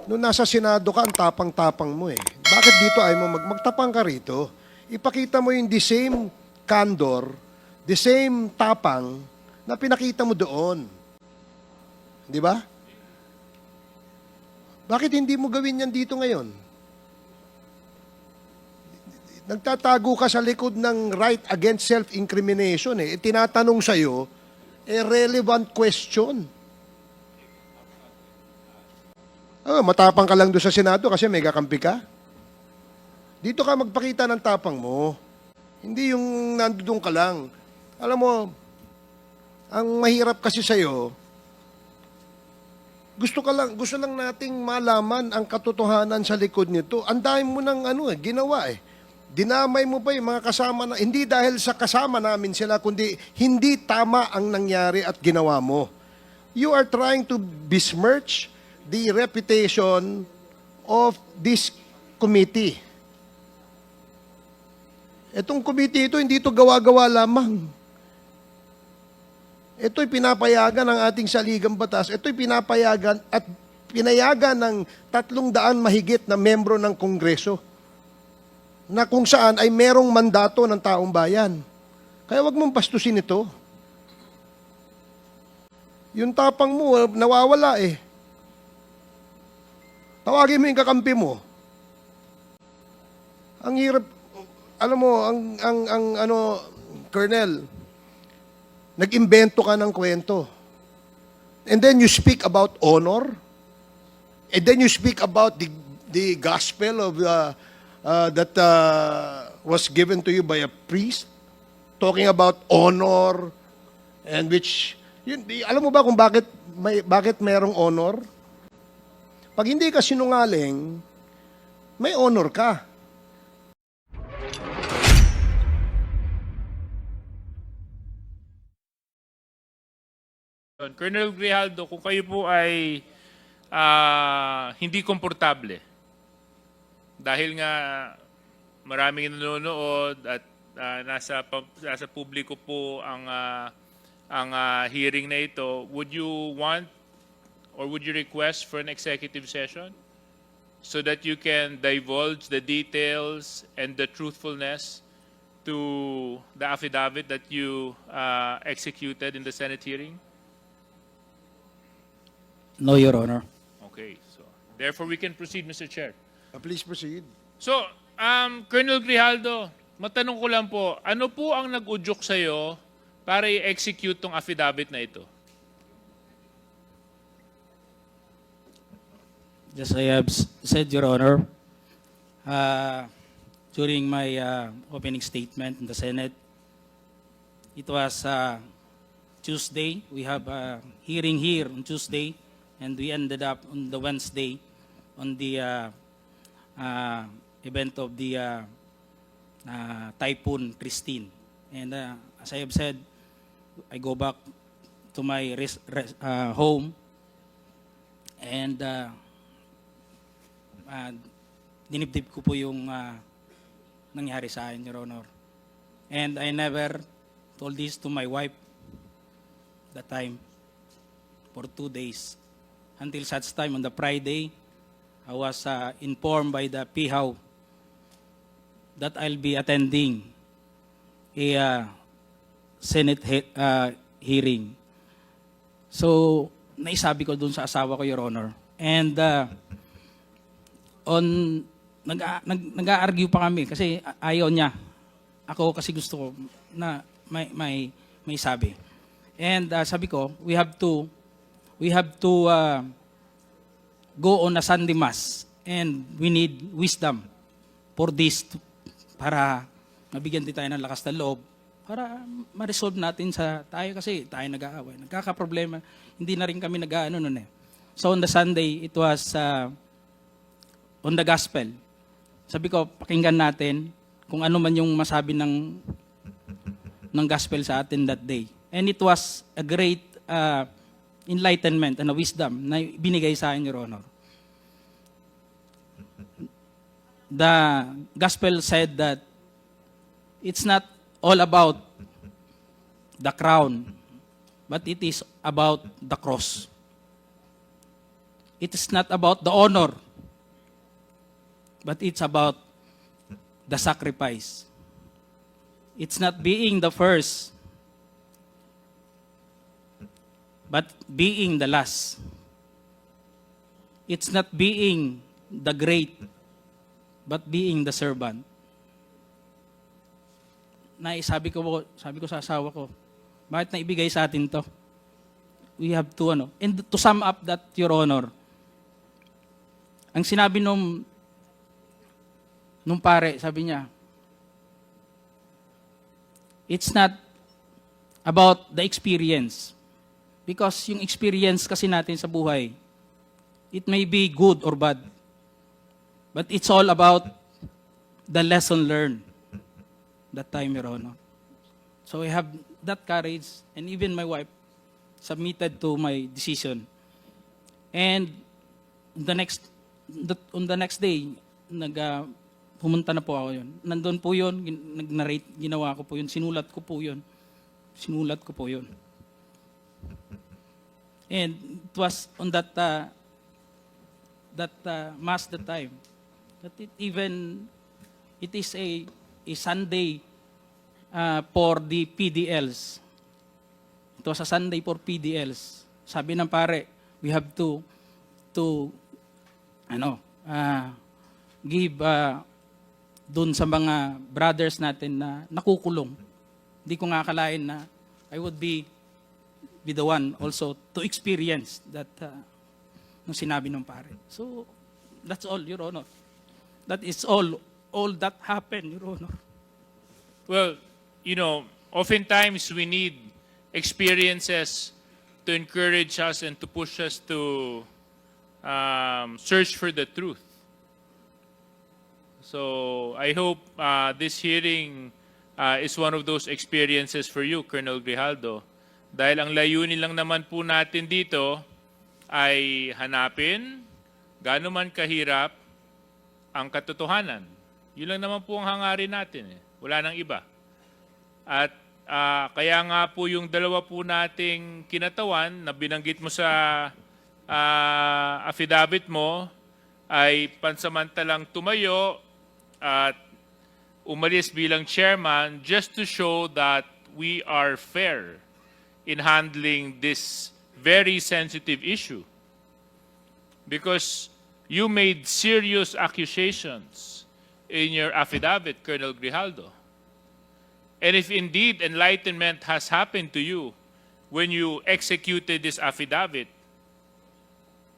Nung nasa Senado ka, ang tapang-tapang mo eh. Bakit dito ay mo magtapang ka rito? Ipakita mo yung the same candor, the same tapang na pinakita mo doon. Di ba? Bakit hindi mo gawin yan dito ngayon? Nagtatago ka sa likod ng right against self-incrimination eh. Tinatanong sa'yo, relevant question. Matapang ka lang doon sa Senado kasi may kakampi ka. Dito ka magpakita ng tapang mo. Hindi yung nandoon ka lang. Alam mo, ang mahirap kasi sa'yo, gusto lang nating malaman ang katotohanan sa likod nito. Ang dami mo ng ginawa eh. Dinamay mo pa yung mga kasama na, hindi dahil sa kasama namin sila, kundi hindi tama ang nangyari at ginawa mo. You are trying to besmirch the reputation of this committee. Itong committee ito, hindi ito gawa-gawa lamang. Ito'y pinapayagan ng ating saligang batas. Ito'y pinapayagan at pinayagan ng 300 mahigit na membro ng Kongreso na kung saan ay merong mandato ng taong bayan. Kaya wag mong bastusin ito. Yung tapang mo, nawawala eh. Tawagin mo yung kakampi mo. Ang hirap, alam mo, Colonel, nag-imbento ka ng kwento. And then you speak about honor. And then you speak about the gospel of that was given to you by a priest. Talking about honor. And which, alam mo ba kung bakit mayroong honor? Pag hindi ka sinungaling, may honor ka. Colonel Grijaldo, kung kayo po ay hindi komportable dahil nga maraming nanonood at nasa publiko po ang hearing na ito, would you want or would you request for an executive session so that you can divulge the details and the truthfulness to the affidavit that you executed in the Senate hearing? No, Your Honor. Okay, so therefore we can proceed, Mr. Chair. Please proceed. So, Colonel Grijaldo, matanong ko lang po, ano po ang nag-udyok sa'yo para i-execute tong affidavit na ito? Just I have said, Your Honor, during my opening statement in the Senate, it was Tuesday. We have a hearing here on Tuesday, and we ended up on the Wednesday on the event of the Typhoon Christine. And as I have said, I go back to my home and dinibdib ko po yung nangyari sa akin, Your Honor. And I never told this to my wife that time for 2 days. Until such time on the Friday, I was informed by the PIHAW that I'll be attending a Senate hearing. So, naisabi ko dun sa asawa ko, Your Honor. And nag-a-argue pa kami kasi ayaw niya. Ako kasi gusto ko na may sabi. And sabi ko, we have to go on a Sunday Mass and we need wisdom for this para mabigyan din tayo ng lakas ng loob para ma-resolve natin sa tayo kasi tayo nag-aaway. Nagkakaproblema. Hindi na rin kami nag-aano nun eh. So on the Sunday, it was on the gospel. Sabi ko, pakinggan natin kung ano man yung masabi ng gospel sa atin that day. And it was a great enlightenment and a wisdom na binigay sa akin, Your Honor. The gospel said that it's not all about the crown, but it is about the cross. it is not about the honor, but it's about the sacrifice. It's not being the first, but being the last. It's not being the great, but being the servant. Sabi ko sa asawa ko, bakit na ibigay sa atin to? We have to, and to sum up that, Your Honor, ang sinabi nung pare, sabi niya, it's not about the experience. Because yung experience kasi natin sa buhay, it may be good or bad. But it's all about the lesson learned that time, Your Honor. So I have that courage, and even my wife submitted to my decision. And on the next day, pumunta na po ako yun. Nandun po yun, nag-narrate, ginawa ko po yun, sinulat ko po yun. And it was on that mass that time, that it is a Sunday for the PDLs. It was a Sunday for PDLs. Sabi ng pare, we have to give dun sa mga brothers natin na nakukulong. Hindi ko nga akalain na I would be the one also to experience that nung sinabi ng pare. So, that's all, Your Honor. That is all that happened, Your Honor. Well, oftentimes we need experiences to encourage us and to push us to search for the truth. So I hope this hearing is one of those experiences for you, Colonel Grijaldo. Dahil ang layunin lang naman po natin dito ay hanapin, gaano man kahirap, ang katotohanan. Yun lang naman po ang hangarin natin. Wala nang iba. At kaya nga po yung dalawa po nating kinatawan na binanggit mo sa affidavit mo ay pansamantalang tumayo at umalis bilang chairman just to show that we are fair in handling this very sensitive issue. Because you made serious accusations in your affidavit, Colonel Grijaldo. And if indeed enlightenment has happened to you when you executed this affidavit,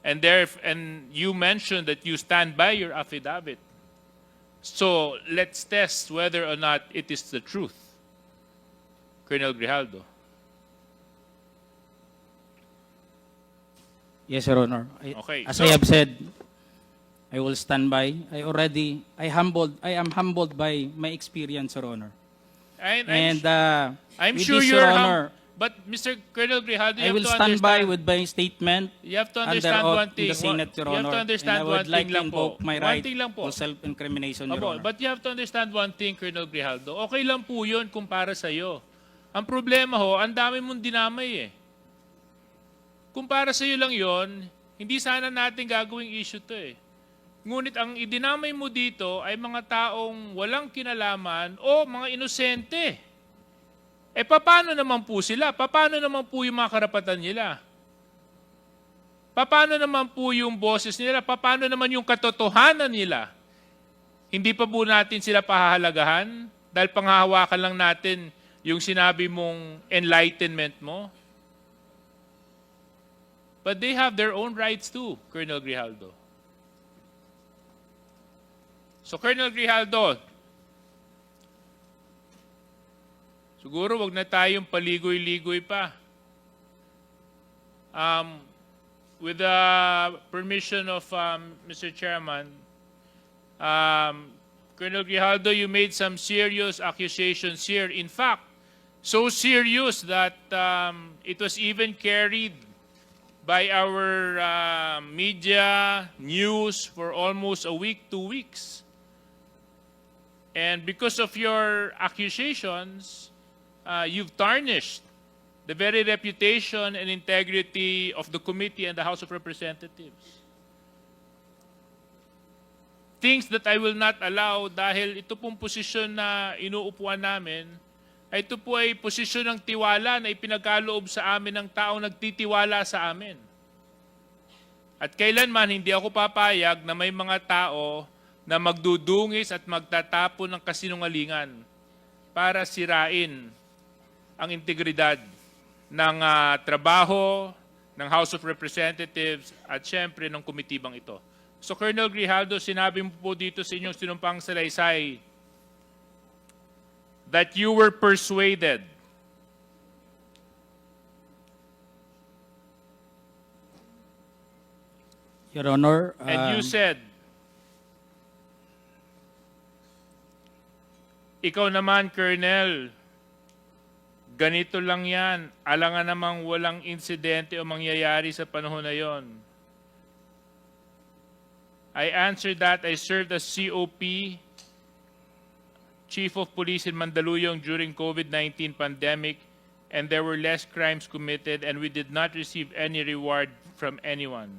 and you mentioned that you stand by your affidavit, so let's test whether or not it is the truth, Colonel Grijaldo. Yes, Your Honor. Okay, As so- I have said, I will stand by. I am humbled by my experience, Your Honor. I'm with sure this, you're Your Honor, but Mr. Colonel Grijaldo, I you will have to stand by understand. with my statement You have to under understand oath one in thing. the Senate, Your You have Honor. to understand And I one would like thing to lang po. invoke my One right thing lang po. for self-incrimination, Your Opo, Honor. but you have to understand one thing, Colonel Grijaldo. Okay lang po yun kung para sa'yo. Ang problema ho, ang dami mong dinamay eh. Kung para sa'yo lang yon, hindi sana natin gagawing issue to eh. Ngunit ang idinamay mo dito ay mga taong walang kinalaman o mga inosente. Paano naman po sila? Paano naman po yung mga karapatan nila? Paano naman po yung boses nila? Paano naman yung katotohanan nila? Hindi pa po natin sila pahahalagahan dahil panghahawakan lang natin yung sinabi mong enlightenment mo? But they have their own rights too, Colonel Grijaldo. So, Colonel Grijaldo, siguro wag na tayong paligoy-ligoy pa. With the permission of Mr. Chairman, Colonel Grijaldo, you made some serious accusations here. In fact, so serious that it was even carried by our media news for almost a week, 2 weeks. And because of your accusations, you've tarnished the very reputation and integrity of the committee and the House of Representatives. things that I will not allow dahil ito pong posisyon na inuupuan namin, ay ito po ay posisyon ng tiwala na ipinagkaloob sa amin ng taong nagtitiwala sa amin. At kailanman hindi ako papayag na may mga tao na magdudungis at magtatapon ng kasinungalingan para sirain ang integridad ng trabaho ng House of Representatives at syempre ng komitibang ito. So Colonel Grijaldo, sinabi mo po dito sa inyong sinumpang salaysay that you were persuaded Your Honor, and you said, ikaw naman, Colonel, ganito lang yan. Alangan namang walang insidente o mangyayari sa panahon na yon. I answered that I served as COP, Chief of Police in Mandaluyong during COVID-19 pandemic, and there were less crimes committed and we did not receive any reward from anyone.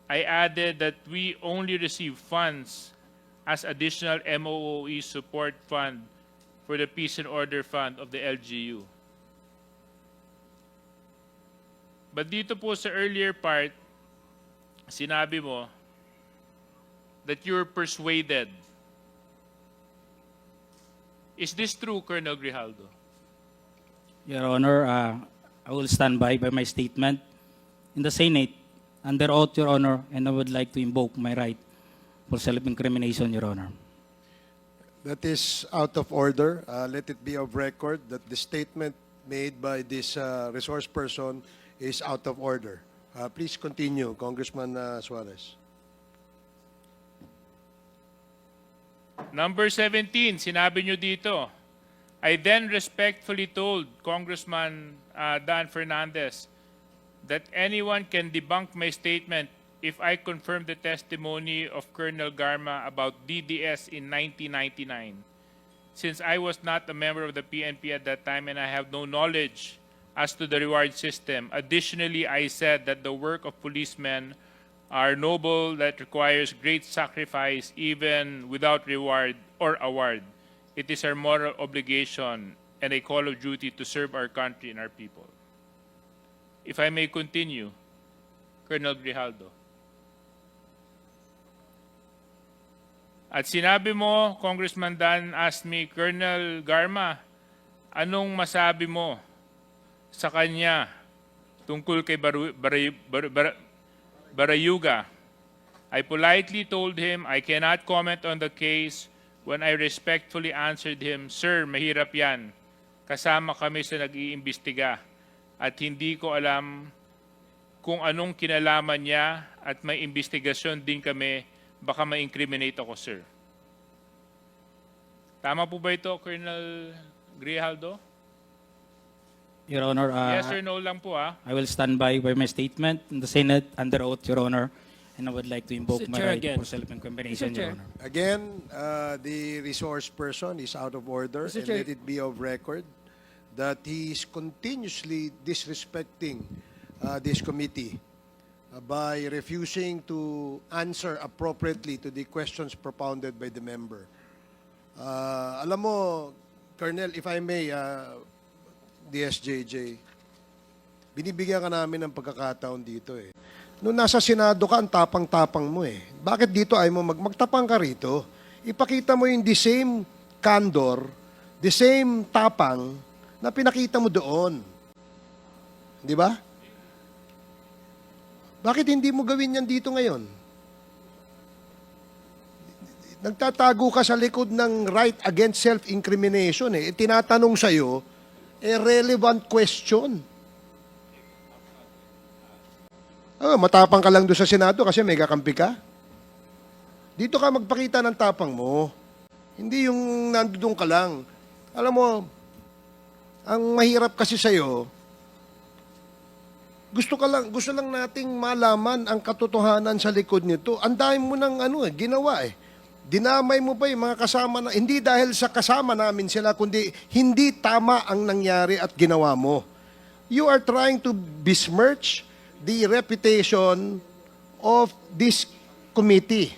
I added that we only receive funds as additional MOOE support fund for the Peace and Order Fund of the LGU. But dito po sa earlier part, sinabi mo that you were persuaded. Is this true, Colonel Grijaldo? Your Honor, I will stand by my statement in the Senate under oath, Your Honor, and I would like to invoke my right for self-incrimination, Your Honor. That is out of order. Let it be of record that the statement made by this resource person is out of order. Please continue, Congressman Suarez. Number 17, sinabi nyo dito, I then respectfully told Congressman Dan Fernandez that anyone can debunk my statement if I confirm the testimony of Colonel Garma about DDS in 1999. Since I was not a member of the PNP at that time and I have no knowledge as to the reward system. Additionally, I said that the work of policemen are noble that requires great sacrifice even without reward or award. It is our moral obligation and a call of duty to serve our country and our people. If I may continue, Colonel Grijaldo. At sinabi mo, Congressman Dan asked me, Colonel Garma, anong masabi mo sa kanya tungkol kay Barayuga? I politely told him I cannot comment on the case when I respectfully answered him, Sir, mahirap yan. Kasama kami sa nag-iimbestiga at hindi ko alam kung anong kinalaman niya at may investigasyon din kami, baka ma-incriminate ako, sir. Tama po ba ito, Colonel Grijaldo? Your Honor, Yes or no lang po, ha? I will stand by my statement in the Senate under oath, Your Honor, and I would like to invoke Mr. my Chair right again. for self-incrimination, Mr. Your Chair. Honor. Again, the resource person is out of order, Mr. and Chair. let it be of record that he is continuously disrespecting this committee by refusing to answer appropriately to the questions propounded by the member. Alam mo, Colonel, if I may, DSJJ, binibigyan ka namin ng pagkakataon dito eh. Noong nasa Senado ka, ang tapang-tapang mo eh. Bakit dito ay mo magtapang ka rito? Ipakita mo yung the same candor, the same tapang na pinakita mo doon. Di ba? Bakit hindi mo gawin yan dito ngayon? Nagtatago ka sa likod ng right against self-incrimination eh. Tinatanong sa'yo, relevant question. Matapang ka lang doon sa Senado kasi may kakampi ka. Dito ka magpakita ng tapang mo. Hindi yung nandoon ka lang. Alam mo, ang mahirap kasi sa'yo, gusto lang nating malaman ang katotohanan sa likod nito. Ang dami mo ng ginawa eh. Dinamay mo pa yung mga kasama na, hindi dahil sa kasama namin sila, kundi hindi tama ang nangyari at ginawa mo. You are trying to besmirch the reputation of this committee.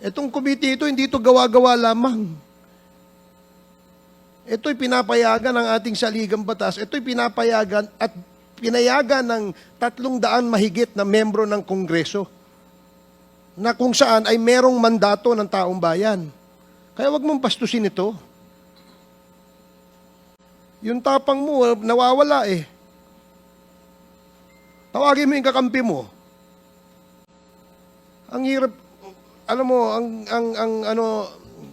Itong committee ito, hindi ito gawa-gawa lamang. Ito'y pinapayagan ng ating saligang batas. Ito'y pinapayagan at pinayagan ng 300 mahigit na membro ng Kongreso na kung saan ay merong mandato ng taong bayan. Kaya wag mong pastusin ito. Yung tapang mo, nawawala eh. Tawagin mo yung kakampi mo. Ang hirap, alam mo,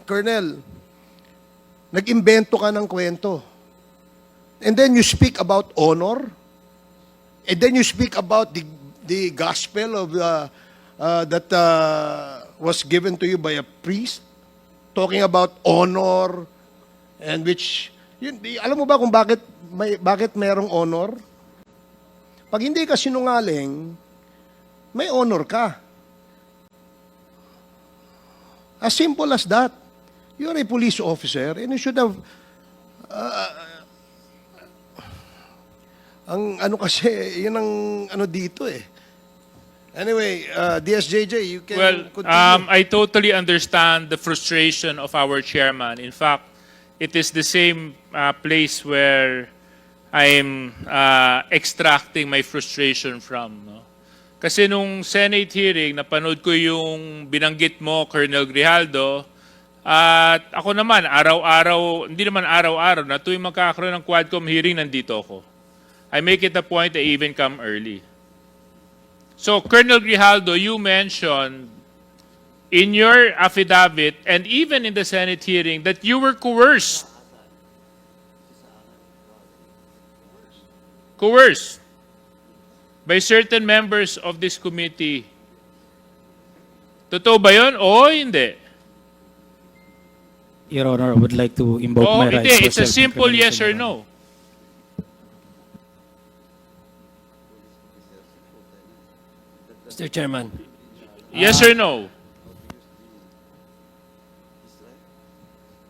Colonel, nag-imbento ka ng kwento. And then you speak about honor. And then you speak about the gospel of that was given to you by a priest. Talking about honor and which alam mo ba kung bakit merong honor? Pag hindi ka sinungaling, may honor ka. As simple as that. You're a police officer and you should have ang ano kasi, yun ang ano dito eh. Anyway, DSJJ, you can Well, continue. I totally understand the frustration of our chairman. In fact, it is the same place where I'm extracting my frustration from. No? Kasi nung Senate hearing, napanood ko yung binanggit mo, Colonel Grijaldo, at ako naman, araw-araw, hindi naman araw-araw, na tuwing magkakaroon ng Quadcom hearing, nandito ako. I make it a point to even come early. So, Colonel Grijaldo, you mentioned in your affidavit and even in the Senate hearing that you were coerced. Coerced by certain members of this committee. Totoo ba yun? Oo, hindi. Your Honor, I would like to invoke Oo, my hindi. rights for It's a simple self-incrimination, yes or Your Honor. no. Mr. Chairman, Yes or no?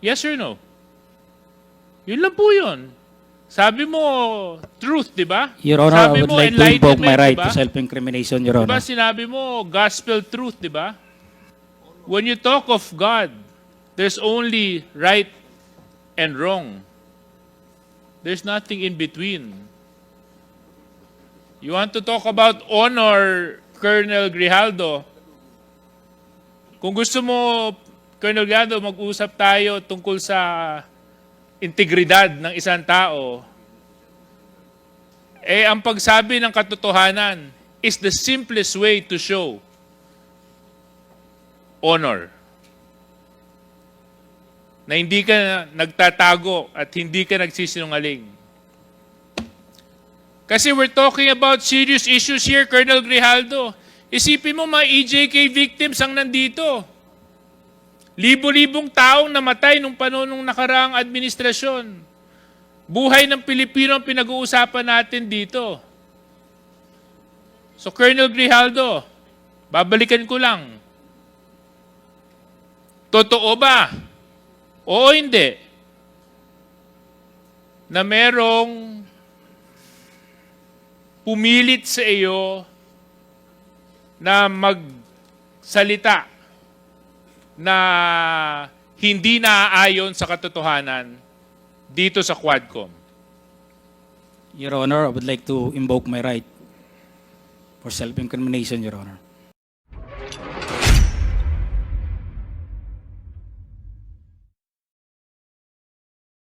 Yes or no? Yun lang po yun. Sabi mo, truth, di ba? Your Honor, I Sabi would mo, like to invoke my enlightenment, right di ba? to self-incrimination, Your Di Honor. ba sinabi mo, gospel truth, di ba? When you talk of God, there's only right and wrong. There's nothing in between. You want to talk about honor, Colonel Grijaldo? Kung gusto mo, Colonel Grijaldo, mag-usap tayo tungkol sa integridad ng isang tao, eh ang pagsabi ng katotohanan is the simplest way to show honor. Na hindi ka nagtatago at hindi ka nagsisinungaling. Kasi we're talking about serious issues here, Colonel Grijaldo. Isipin mo, mga EJK victims ang nandito. Libo-libong taong namatay nung panahon ng nakaraang administrasyon. Buhay ng Pilipino ang pinag-uusapan natin dito. So, Colonel Grijaldo, babalikan ko lang. Totoo ba? Oo, hindi. Na merong pumilit sa iyo na magsalita na hindi naaayon sa katotohanan dito sa Quadcom. Your Honor, I would like to invoke my right for self-incrimination, Your Honor.